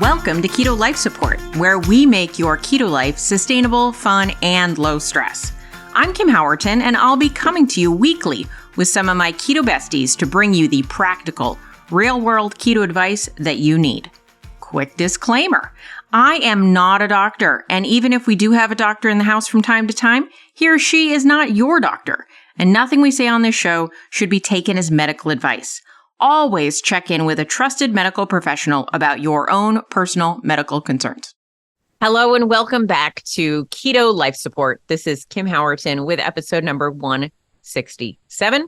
Welcome to Keto Life Support, where we make your keto life sustainable, fun, and low stress. I'm Kim Howerton, and I'll be coming to you weekly with some of my keto besties to bring you the practical, real-world keto advice that you need. Quick disclaimer, I am not a doctor, and even if we do have a doctor in the house from time to time, he or she is not your doctor, and nothing we say on this show should be taken as medical advice. Always check in with a trusted medical professional about your own personal medical concerns. Hello and welcome back to Keto Life Support. This is Kim Howerton with episode number 167.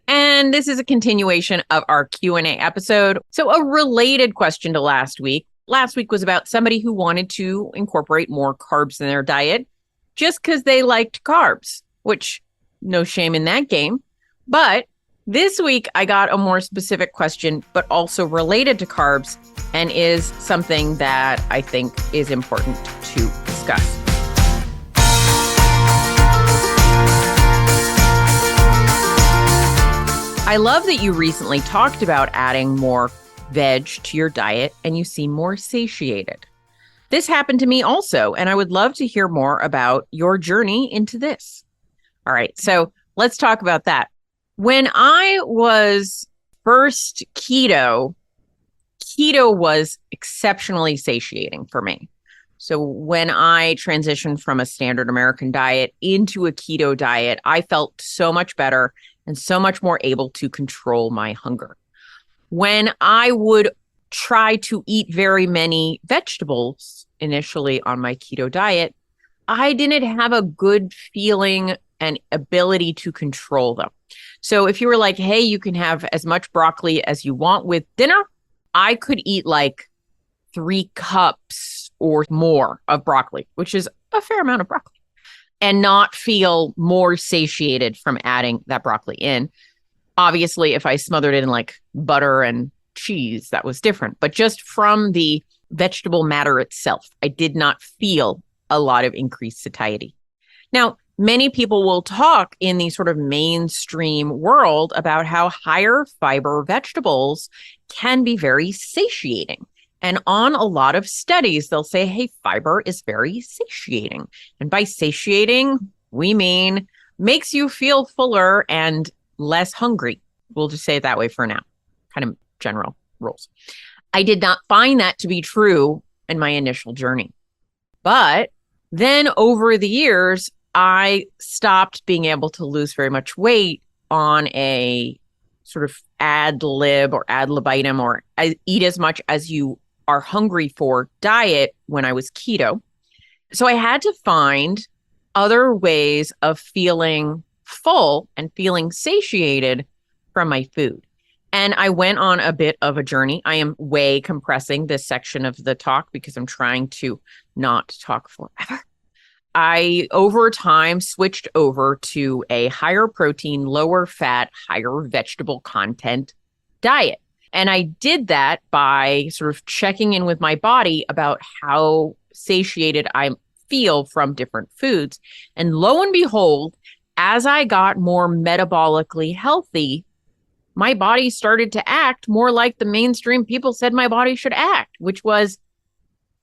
And this is a continuation of our Q&A episode. So a related question to last week. Last week was about somebody who wanted to incorporate more carbs in their diet just because they liked carbs, which no shame in that game. But this week, I got a more specific question, but also related to carbs, and is something that I think is important to discuss. I love that you recently talked about adding more veg to your diet, and you seem more satiated. This happened to me also, and I would love to hear more about your journey into this. All right, so let's talk about that. When I was first keto was exceptionally satiating for me. So when I transitioned from a standard American diet into a keto diet, I felt so much better and so much more able to control my hunger. When I would try to eat very many vegetables initially on my keto diet, I didn't have a good feeling and ability to control them. So if you were like, hey, you can have as much broccoli as you want with dinner, I could eat like 3 cups or more of broccoli, which is a fair amount of broccoli, and not feel more satiated from adding that broccoli in. Obviously, if I smothered it in like butter and cheese, that was different. But just from the vegetable matter itself, I did not feel a lot of increased satiety. Now, many people will talk in the sort of mainstream world about how higher fiber vegetables can be very satiating. And on a lot of studies, they'll say, hey, fiber is very satiating. And by satiating, we mean makes you feel fuller and less hungry. We'll just say it that way for now, kind of general rules. I did not find that to be true in my initial journey. But then over the years, I stopped being able to lose very much weight on a sort of ad lib or ad libitum or eat as much as you are hungry for diet when I was keto. So I had to find other ways of feeling full and feeling satiated from my food. And I went on a bit of a journey. I am way compressing this section of the talk because I'm trying to not talk forever. I, over time, switched over to a higher protein, lower fat, higher vegetable content diet. And I did that by sort of checking in with my body about how satiated I feel from different foods. And lo and behold, as I got more metabolically healthy, my body started to act more like the mainstream people said my body should act, which was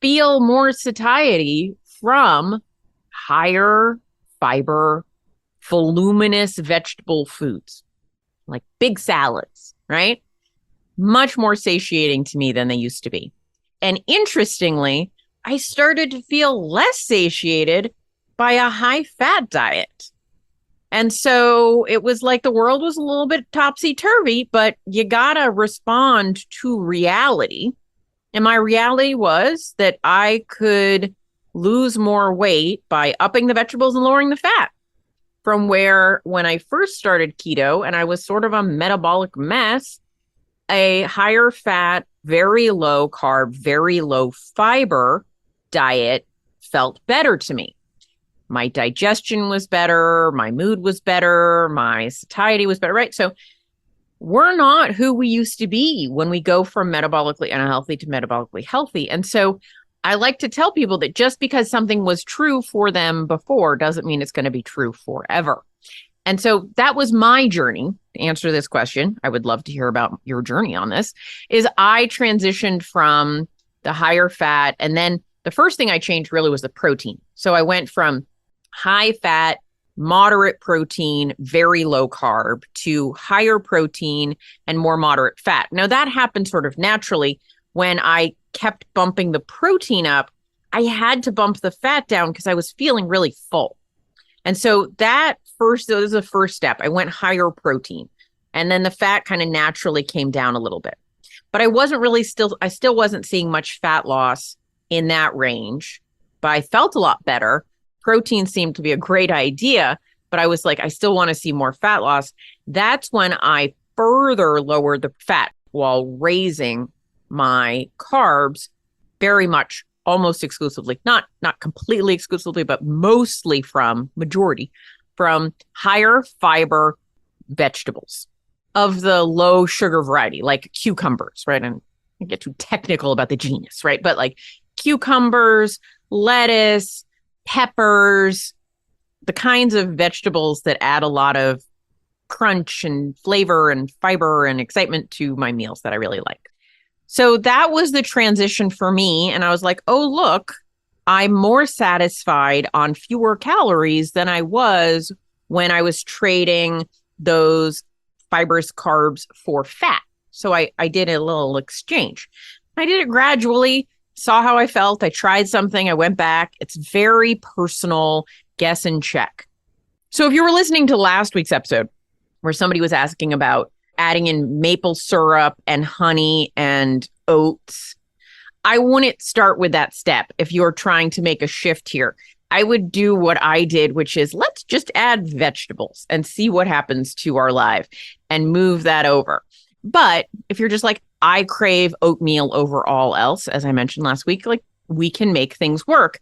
feel more satiety from higher fiber, voluminous vegetable foods, like big salads, right? Much more satiating to me than they used to be. And interestingly, I started to feel less satiated by a high-fat diet. And so it was like the world was a little bit topsy-turvy, but you gotta respond to reality. And my reality was that I could lose more weight by upping the vegetables and lowering the fat, from where when I first started keto and I was sort of a metabolic mess, a higher fat, very low carb, very low fiber diet felt better to me. My digestion was better, my mood was better, my satiety was better, right? So we're not who we used to be when we go from metabolically unhealthy to metabolically healthy. And so I like to tell people that just because something was true for them before doesn't mean it's going to be true forever. And so that was my journey. To answer this question, I would love to hear about your journey on this, is I transitioned from the higher fat. And then the first thing I changed really was the protein. So I went from high fat, moderate protein, very low carb to higher protein and more moderate fat. Now that happened sort of naturally. When I kept bumping the protein up, I had to bump the fat down because I was feeling really full. And so that was the first step. I went higher protein, and then the fat kind of naturally came down a little bit. But I still wasn't seeing much fat loss in that range, but I felt a lot better. Protein seemed to be a great idea, but I was like, I still want to see more fat loss. That's when I further lowered the fat while raising my carbs very much, almost exclusively, not completely exclusively, but majority from higher fiber vegetables of the low sugar variety, like cucumbers, right? And I get too technical about the genus, right? But like cucumbers, lettuce, peppers, the kinds of vegetables that add a lot of crunch and flavor and fiber and excitement to my meals that I really like. So that was the transition for me. And I was like, oh, look, I'm more satisfied on fewer calories than I was when I was trading those fibrous carbs for fat. So I did a little exchange. I did it gradually, saw how I felt. I tried something. I went back. It's very personal, guess and check. So if you were listening to last week's episode where somebody was asking about adding in maple syrup and honey and oats, I wouldn't start with that step if you're trying to make a shift here. I would do what I did, which is let's just add vegetables and see what happens to our life and move that over. But if you're just like, I crave oatmeal over all else, as I mentioned last week, like we can make things work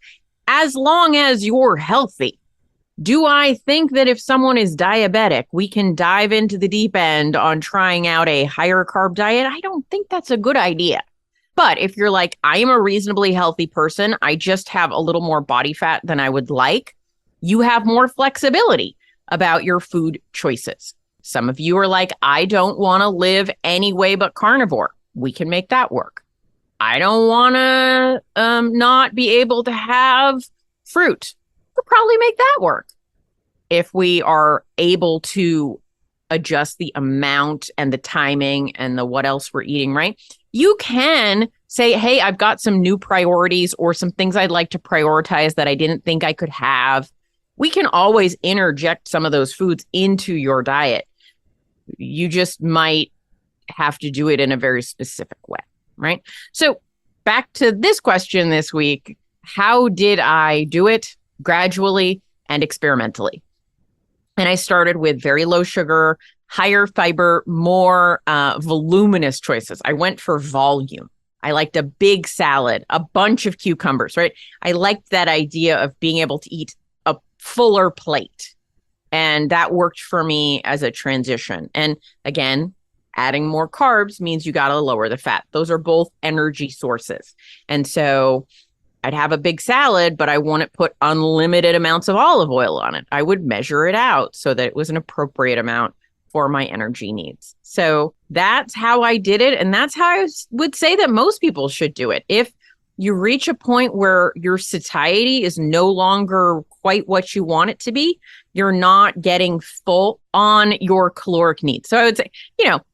as long as you're healthy. Do I think that if someone is diabetic, we can dive into the deep end on trying out a higher carb diet? I don't think that's a good idea. But if you're like, I am a reasonably healthy person, I just have a little more body fat than I would like, you have more flexibility about your food choices. Some of you are like, I don't want to live any way but carnivore. We can make that work. I don't want to not be able to have fruit. We'll probably make that work. If we are able to adjust the amount and the timing and the what else we're eating, right? You can say, hey, I've got some new priorities or some things I'd like to prioritize that I didn't think I could have. We can always interject some of those foods into your diet. You just might have to do it in a very specific way, right? So back to this question this week, how did I do it? Gradually and experimentally. And I started with very low sugar, higher fiber, more voluminous choices. I went for volume. I liked a big salad, a bunch of cucumbers, right? I liked that idea of being able to eat a fuller plate. And that worked for me as a transition. And again, adding more carbs means you got to lower the fat. Those are both energy sources. And so I'd have a big salad, but I wouldn't put unlimited amounts of olive oil on it. I would measure it out so that it was an appropriate amount for my energy needs. So that's how I did it. And that's how I would say that most people should do it. If you reach a point where your satiety is no longer quite what you want it to be, you're not getting full on your caloric needs. So I would say,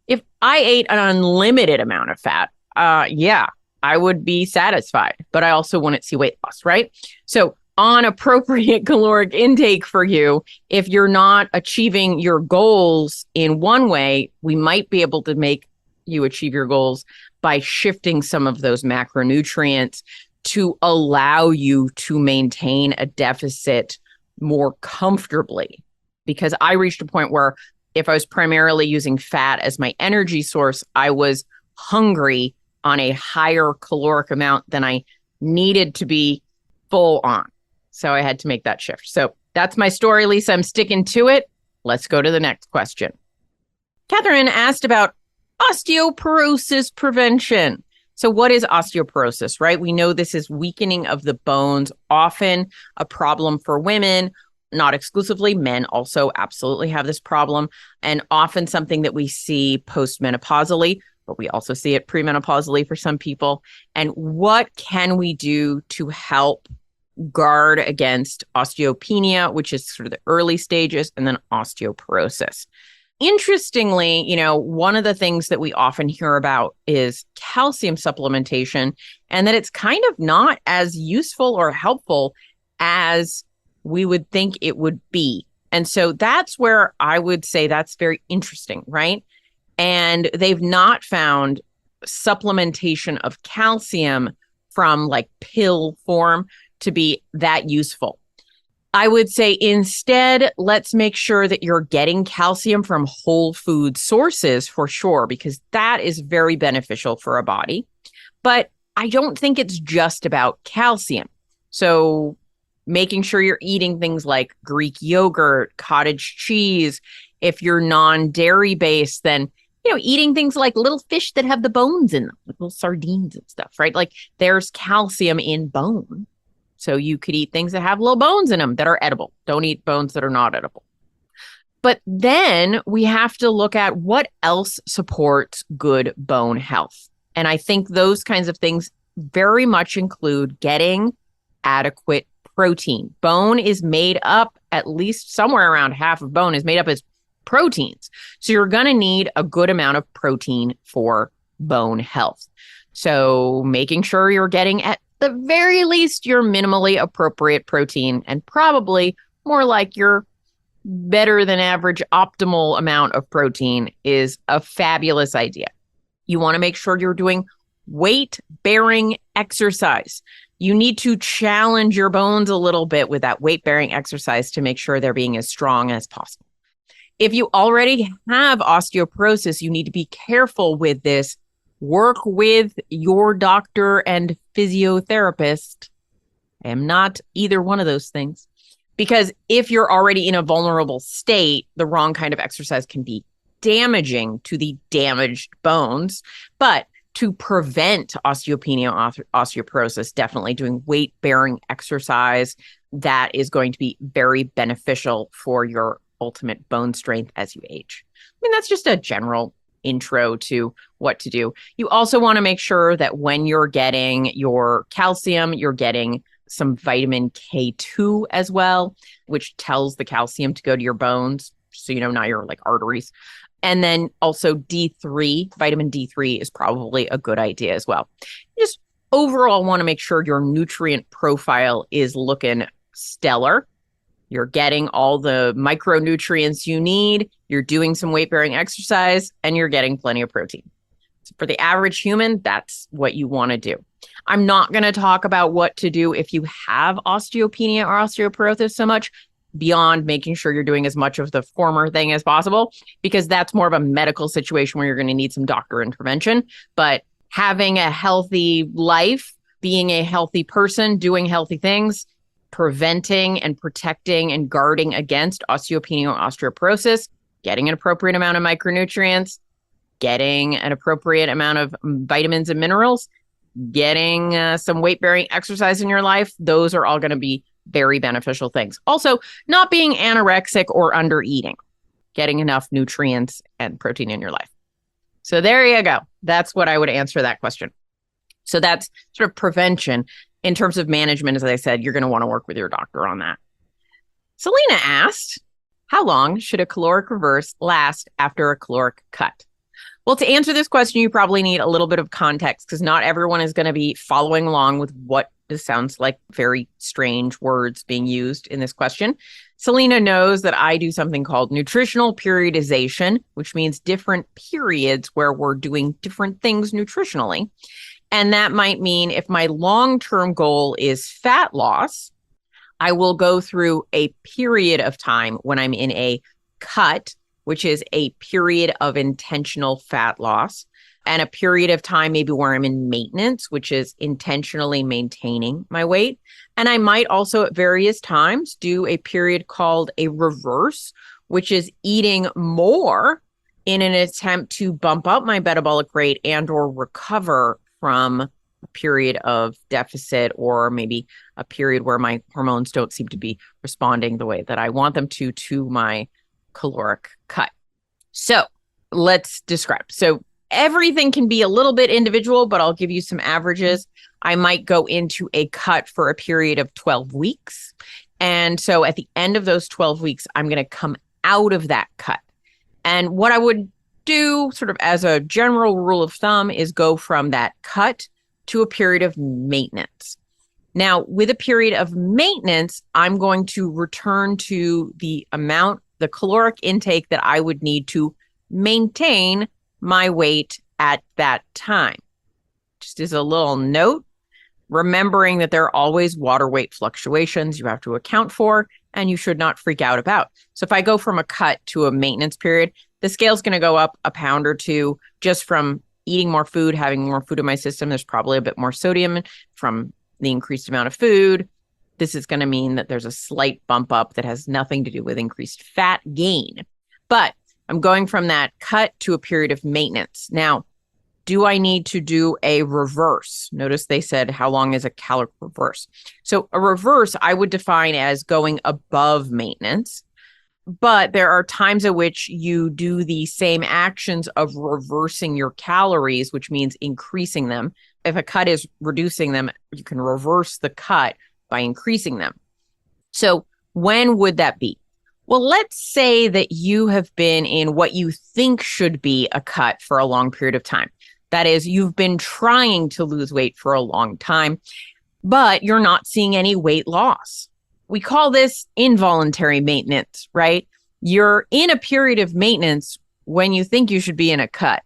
if I ate an unlimited amount of fat, I would be satisfied, but I also wouldn't see weight loss, right? So on appropriate caloric intake for you, if you're not achieving your goals in one way, we might be able to make you achieve your goals by shifting some of those macronutrients to allow you to maintain a deficit more comfortably. Because I reached a point where if I was primarily using fat as my energy source, I was hungry on a higher caloric amount than I needed to be full on. So I had to make that shift. So that's my story, Lisa. I'm sticking to it. Let's go to the next question. Catherine asked about osteoporosis prevention. So what is osteoporosis, right? We know this is weakening of the bones, often a problem for women, not exclusively. Men also absolutely have this problem, and often something that we see postmenopausally. but we also see it premenopausally for some people. And what can we do to help guard against osteopenia, which is sort of the early stages, and then osteoporosis? Interestingly, one of the things that we often hear about is calcium supplementation, and that it's kind of not as useful or helpful as we would think it would be. And so that's where I would say that's very interesting, right? And they've not found supplementation of calcium from like pill form to be that useful. I would say instead, let's make sure that you're getting calcium from whole food sources for sure, because that is very beneficial for a body. But I don't think it's just about calcium. So making sure you're eating things like Greek yogurt, cottage cheese. If you're non-dairy based, then eating things like little fish that have the bones in them, like little sardines and stuff, right? Like there's calcium in bone. So you could eat things that have little bones in them that are edible. Don't eat bones that are not edible. But then we have to look at what else supports good bone health. And I think those kinds of things very much include getting adequate protein. Bone is made up, at least somewhere around half of bone is made up as proteins. So you're going to need a good amount of protein for bone health. So making sure you're getting at the very least your minimally appropriate protein, and probably more like your better than average optimal amount of protein, is a fabulous idea. You want to make sure you're doing weight-bearing exercise. You need to challenge your bones a little bit with that weight-bearing exercise to make sure they're being as strong as possible. If you already have osteoporosis, you need to be careful with this. Work with your doctor and physiotherapist. I am not either one of those things. Because if you're already in a vulnerable state, the wrong kind of exercise can be damaging to the damaged bones. But to prevent osteopenia, osteoporosis, definitely doing weight-bearing exercise, that is going to be very beneficial for your ultimate bone strength as you age. I mean, that's just a general intro to what to do. You also want to make sure that when you're getting your calcium, you're getting some vitamin K2 as well, which tells the calcium to go to your bones. So, not your like arteries. And then also D3, vitamin D3 is probably a good idea as well. Just overall want to make sure your nutrient profile is looking stellar. You're getting all the micronutrients you need, you're doing some weight-bearing exercise, and you're getting plenty of protein. So for the average human, that's what you want to do. I'm not going to talk about what to do if you have osteopenia or osteoporosis so much, beyond making sure you're doing as much of the former thing as possible, because that's more of a medical situation where you're going to need some doctor intervention. But having a healthy life, being a healthy person, doing healthy things, preventing and protecting and guarding against osteopenia or osteoporosis, getting an appropriate amount of micronutrients, getting an appropriate amount of vitamins and minerals, getting some weight-bearing exercise in your life, those are all going to be very beneficial things. Also, not being anorexic or under eating, getting enough nutrients and protein in your life. So there you go. That's what I would answer that question. So that's sort of prevention. In terms of management, as I said, you're going to want to work with your doctor on that. Selena asked, how long should a caloric reverse last after a caloric cut? Well, to answer this question, you probably need a little bit of context, because not everyone is going to be following along with what this sounds like very strange words being used in this question. Selena knows that I do something called nutritional periodization, which means different periods where we're doing different things nutritionally. And that might mean if my long-term goal is fat loss, I will go through a period of time when I'm in a cut, which is a period of intentional fat loss, and a period of time maybe where I'm in maintenance, which is intentionally maintaining my weight. And I might also at various times do a period called a reverse, which is eating more in an attempt to bump up my metabolic rate and or recover from a period of deficit, or maybe a period where my hormones don't seem to be responding the way that I want them to my caloric cut. So let's describe. So everything can be a little bit individual, but I'll give you some averages. I might go into a cut for a period of 12 weeks. And so at the end of those 12 weeks, I'm going to come out of that cut. And what I would do sort of as a general rule of thumb is go from that cut to a period of maintenance. Now, with a period of maintenance, I'm going to return to the amount, the caloric intake that I would need to maintain my weight at that time. Just as a little note, remembering that there are always water weight fluctuations you have to account for and you should not freak out about. So if I go from a cut to a maintenance period, the scale's going to go up a pound or two just from eating more food, having more food in my system. There's probably a bit more sodium from the increased amount of food. This is going to mean that there's a slight bump up that has nothing to do with increased fat gain. But I'm going from that cut to a period of maintenance. Now, do I need to do a reverse? Notice they said, how long is a caloric reverse? So a reverse, I would define as going above maintenance. But there are times at which you do the same actions of reversing your calories, which means increasing them. If a cut is reducing them, you can reverse the cut by increasing them. So when would that be? Well, let's say that you have been in what you think should be a cut for a long period of time. That is, you've been trying to lose weight for a long time, but you're not seeing any weight loss. We call this involuntary maintenance, right? You're in a period of maintenance when you think you should be in a cut.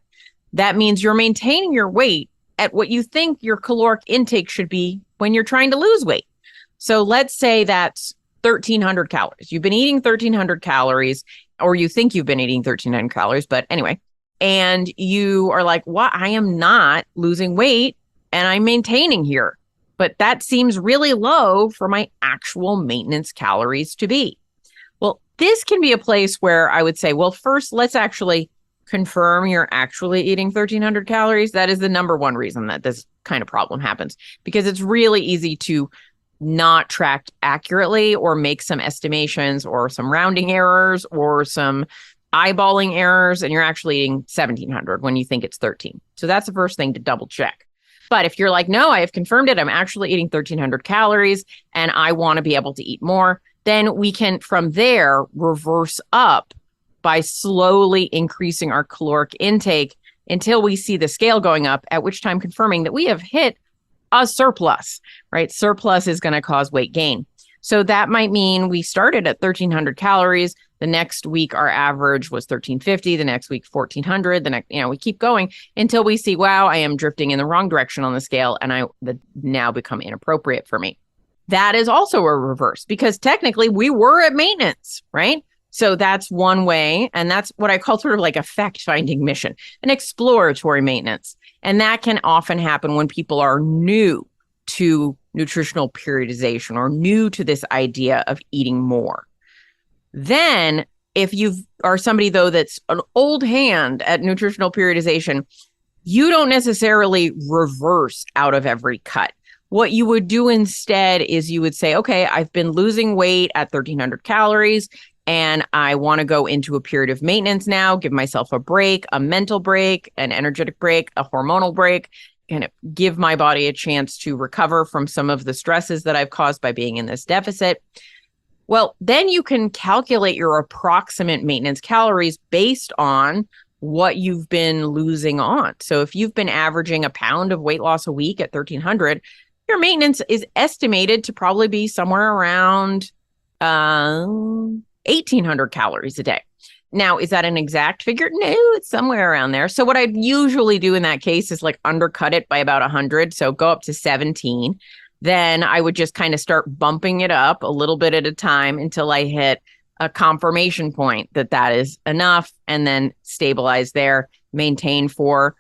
That means you're maintaining your weight at what you think your caloric intake should be when you're trying to lose weight. So let's say that's 1,300 calories. You've been eating 1,300 calories, or you think you've been eating 1,300 calories, but anyway, and you are like, what? I am not losing weight and I'm maintaining here. But that seems really low for my actual maintenance calories to be. Well, this can be a place where I would say, well, first, let's actually confirm you're actually eating 1,300 calories. That is the number one reason that this kind of problem happens, because it's really easy to not track accurately or make some estimations or some rounding errors or some eyeballing errors, and you're actually eating 1,700 when you think it's 13. So that's the first thing to double check. But if you're like, no, I have confirmed it, I'm actually eating 1,300 calories and I want to be able to eat more, then we can from there reverse up by slowly increasing our caloric intake until we see the scale going up, at which time confirming that we have hit a surplus, right? Surplus is going to cause weight gain. So that might mean we started at 1,300 calories. The next week, our average was 1,350. The next week, 1,400. The next, we keep going until we see, wow, I am drifting in the wrong direction on the scale, and I now become inappropriate for me. That is also a reverse, because technically we were at maintenance, right? So that's one way, and that's what I call sort of like a fact-finding mission, an exploratory maintenance. And that can often happen when people are new to nutritional periodization or new to this idea of eating more. Then if you are somebody, though, that's an old hand at nutritional periodization, you don't necessarily reverse out of every cut. What you would do instead is you would say, okay, I've been losing weight at 1,300 calories and I want to go into a period of maintenance now, give myself a break, a mental break, an energetic break, a hormonal break, and give my body a chance to recover from some of the stresses that I've caused by being in this deficit. Well, then you can calculate your approximate maintenance calories based on what you've been losing on. So if you've been averaging a pound of weight loss a week at 1,300, your maintenance is estimated to probably be somewhere around 1,800 calories a day. Now, is that an exact figure? No, it's somewhere around there. So what I'd usually do in that case is like undercut it by about 100. So go up to 17. Then I would just kind of start bumping it up a little bit at a time until I hit a confirmation point that that is enough, and then stabilize there, maintain for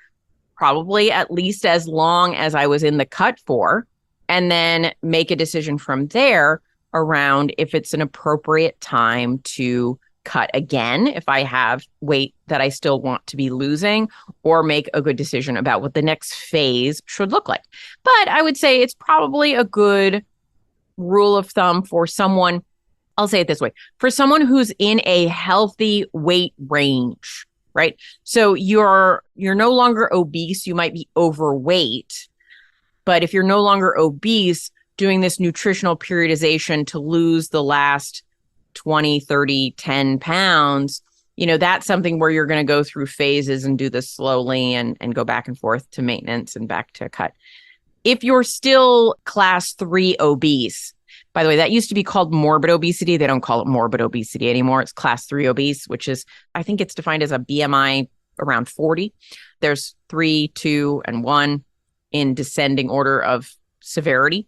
probably at least as long as I was in the cut for, and then make a decision from there around if it's an appropriate time to cut again, if I have weight that I still want to be losing, or make a good decision about what the next phase should look like. But I would say it's probably a good rule of thumb for someone, I'll say it this way, for someone who's in a healthy weight range, right? So you're no longer obese. You might be overweight, but if you're no longer obese, doing this nutritional periodization to lose the last 20, 30, 10 pounds, that's something where you're going to go through phases and do this slowly and go back and forth to maintenance and back to cut. If you're still class 3 obese, by the way, that used to be called morbid obesity. They don't call it morbid obesity anymore. It's class 3 obese, which is, I think it's defined as a BMI around 40. There's 3, 2, and 1 in descending order of severity.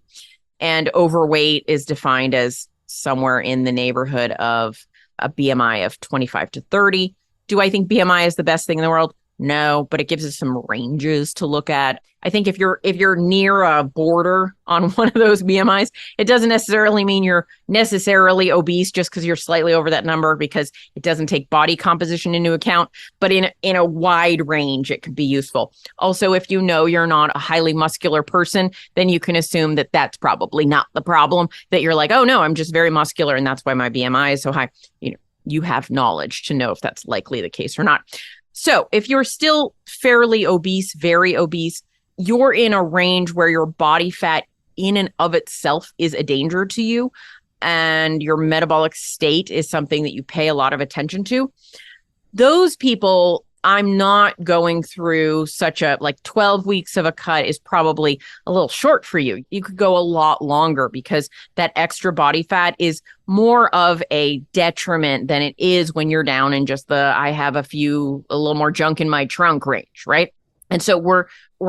And overweight is defined as somewhere in the neighborhood of a BMI of 25 to 30. Do I think BMI is the best thing in the world? No, but it gives us some ranges to look at. I think if you're near a border on one of those BMIs, it doesn't necessarily mean you're necessarily obese just because you're slightly over that number, because it doesn't take body composition into account. But in a wide range, it could be useful. Also, if you know you're not a highly muscular person, then you can assume that that's probably not the problem, that you're like, oh no, I'm just very muscular and that's why my BMI is so high. You have knowledge to know if that's likely the case or not. So if you're still fairly obese, very obese, you're in a range where your body fat in and of itself is a danger to you, and your metabolic state is something that you pay a lot of attention to. Those people, I'm not going through such 12 weeks of a cut is probably a little short for you. You could go a lot longer because that extra body fat is more of a detriment than it is when you're down in just I have a little more junk in my trunk range, right? And so we're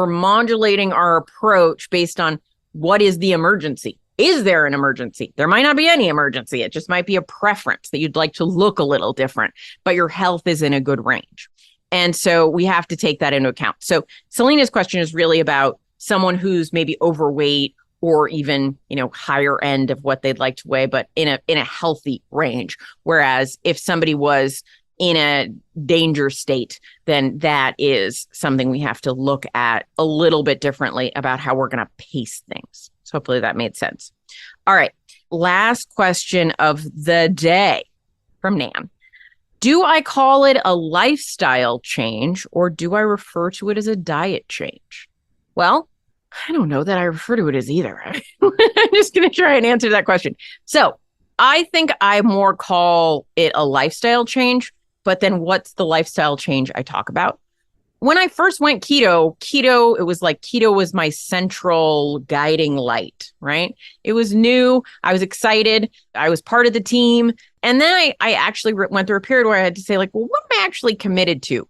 modulating our approach based on what is the emergency. Is there an emergency? There might not be any emergency. It just might be a preference that you'd like to look a little different, but your health is in a good range. And so we have to take that into account. So Selena's question is really about someone who's maybe overweight or even, higher end of what they'd like to weigh, but in a healthy range. Whereas if somebody was in a danger state, then that is something we have to look at a little bit differently about how we're going to pace things. So hopefully that made sense. All right. Last question of the day from Nan. Do I call it a lifestyle change, or do I refer to it as a diet change? Well, I don't know that I refer to it as either. I'm just going to try and answer that question. So I think I more call it a lifestyle change, but then what's the lifestyle change I talk about? When I first went keto, it was like keto was my central guiding light, right? It was new. I was excited. I was part of the team. And then I actually went through a period where I had to say, what am I actually committed to?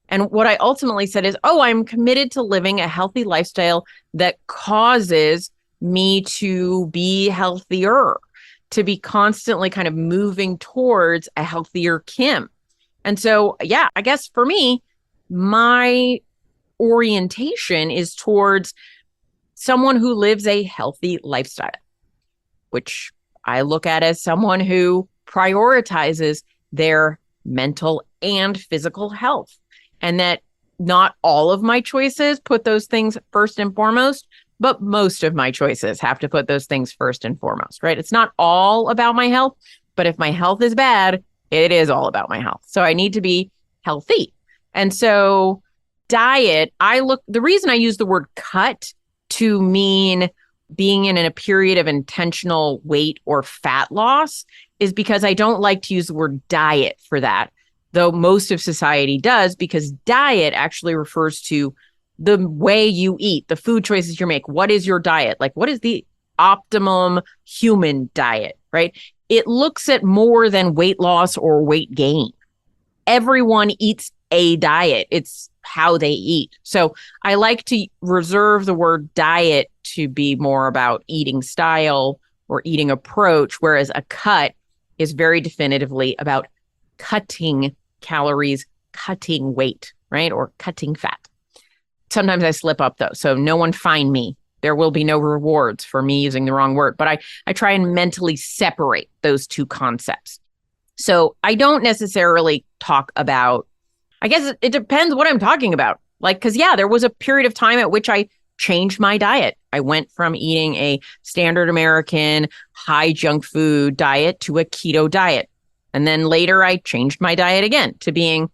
And what I ultimately said is, I'm committed to living a healthy lifestyle that causes me to be healthier, to be constantly kind of moving towards a healthier Kim. And so, I guess for me, my orientation is towards someone who lives a healthy lifestyle, which I look at as someone who prioritizes their mental and physical health, and that not all of my choices put those things first and foremost, but most of my choices have to put those things first and foremost, right? It's not all about my health, but if my health is bad, it is all about my health. So I need to be healthy. And so diet, the reason I use the word cut to mean being in a period of intentional weight or fat loss is because I don't like to use the word diet for that, though most of society does, because diet actually refers to the way you eat, the food choices you make. What is your diet? What is the optimum human diet, right? It looks at more than weight loss or weight gain. Everyone eats a diet. It's how they eat. So I like to reserve the word diet to be more about eating style or eating approach, whereas a cut is very definitively about cutting calories, cutting weight, right? Or cutting fat. Sometimes I slip up though. So no one find me. There will be no rewards for me using the wrong word, but I try and mentally separate those two concepts. So I don't necessarily talk about, I guess it depends what I'm talking about. Because there was a period of time at which I changed my diet. I went from eating a standard American high junk food diet to a keto diet. And then later I changed my diet again to being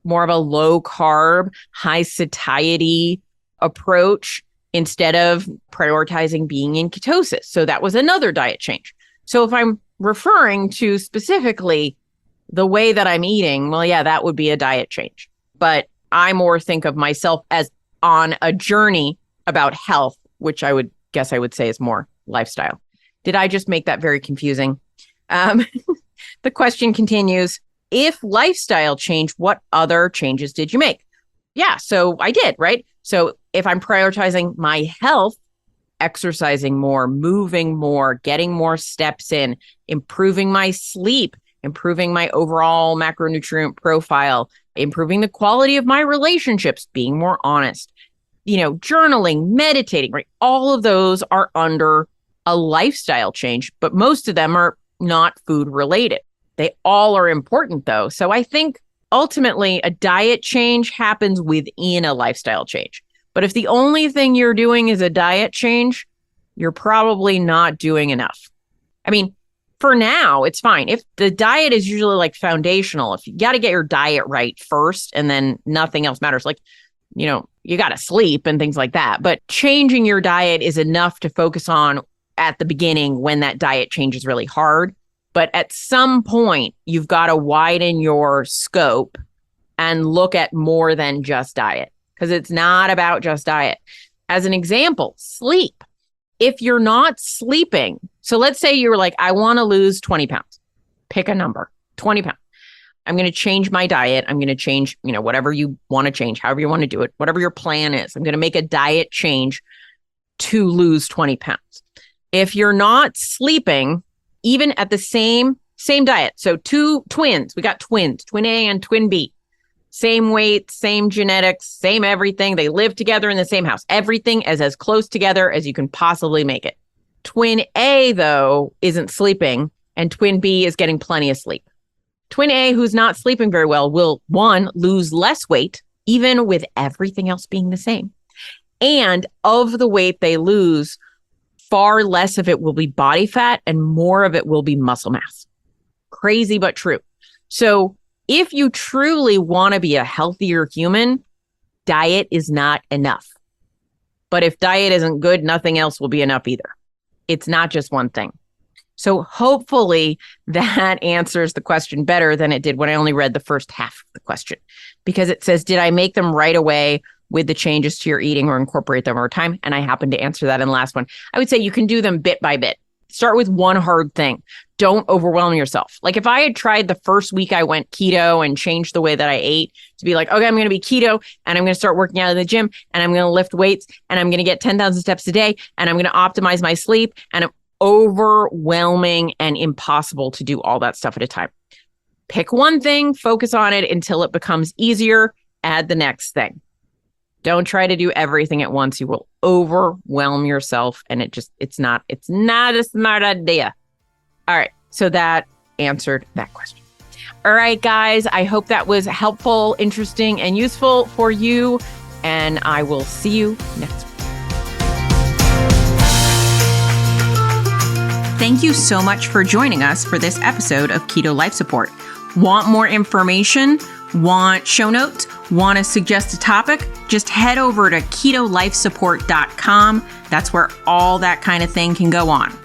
more of a low carb, high satiety approach instead of prioritizing being in ketosis. So that was another diet change. So if I'm referring to specifically the way that I'm eating, well, yeah, that would be a diet change. But I more think of myself as on a journey about health, which I would guess I would say is more lifestyle. Did I just make that very confusing? The question continues, if lifestyle change, what other changes did you make? Yeah, so I did, right? So if I'm prioritizing my health, exercising more, moving more, getting more steps in, improving my sleep, improving my overall macronutrient profile, improving the quality of my relationships, being more honest, journaling, meditating, right? All of those are under a lifestyle change, but most of them are not food related. They all are important though. So I think ultimately a diet change happens within a lifestyle change. But if the only thing you're doing is a diet change, you're probably not doing enough. I mean, for now, it's fine. If the diet is usually like foundational, if you got to get your diet right first and then nothing else matters, like, you got to sleep and things like that. But changing your diet is enough to focus on at the beginning when that diet change is really hard. But at some point, you've got to widen your scope and look at more than just diet, because it's not about just diet. As an example, sleep. If you're not sleeping, so let's say you're like, I want to lose 20 pounds. Pick a number, 20 pounds. I'm going to change my diet. I'm going to change, whatever you want to change, however you want to do it, whatever your plan is. I'm going to make a diet change to lose 20 pounds. If you're not sleeping, even at the same diet, so two twins, we got twins, twin A and twin B, same weight, same genetics, same everything. They live together in the same house. Everything is as close together as you can possibly make it. Twin A, though, isn't sleeping, and twin B is getting plenty of sleep. Twin A, who's not sleeping very well, will, one, lose less weight, even with everything else being the same. And of the weight they lose, far less of it will be body fat and more of it will be muscle mass. Crazy, but true. So if you truly want to be a healthier human, diet is not enough. But if diet isn't good, nothing else will be enough either. It's not just one thing. So hopefully that answers the question better than it did when I only read the first half of the question, because it says, did I make them right away with the changes to your eating or incorporate them over time? And I happened to answer that in the last one. I would say you can do them bit by bit. Start with one hard thing. Don't overwhelm yourself. Like if I had tried the first week I went keto and changed the way that I ate to be like, okay, I'm going to be keto and I'm going to start working out in the gym and I'm going to lift weights and I'm going to get 10,000 steps a day and I'm going to optimize my sleep, and I'm overwhelming and impossible to do all that stuff at a time. Pick one thing, focus on it until it becomes easier, add the next thing. Don't try to do everything at once. You will overwhelm yourself and it's not a smart idea. All right. So that answered that question. All right, guys. I hope that was helpful, interesting, and useful for you. And I will see you next week. Thank you so much for joining us for this episode of Keto Life Support. Want more information? Want show notes? Want to suggest a topic? Just head over to ketolifesupport.com. That's where all that kind of thing can go on.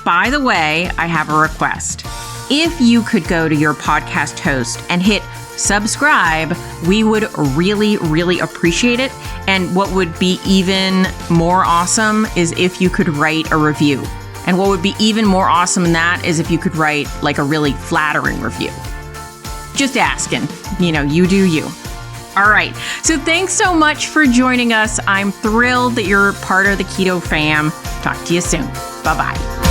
By the way, I have a request. If you could go to your podcast host and hit subscribe, we would really, really appreciate it. And what would be even more awesome is if you could write a review. And what would be even more awesome than that is if you could write like a really flattering review. Just asking, you do you. All right. So thanks so much for joining us. I'm thrilled that you're part of the Keto fam. Talk to you soon. Bye-bye.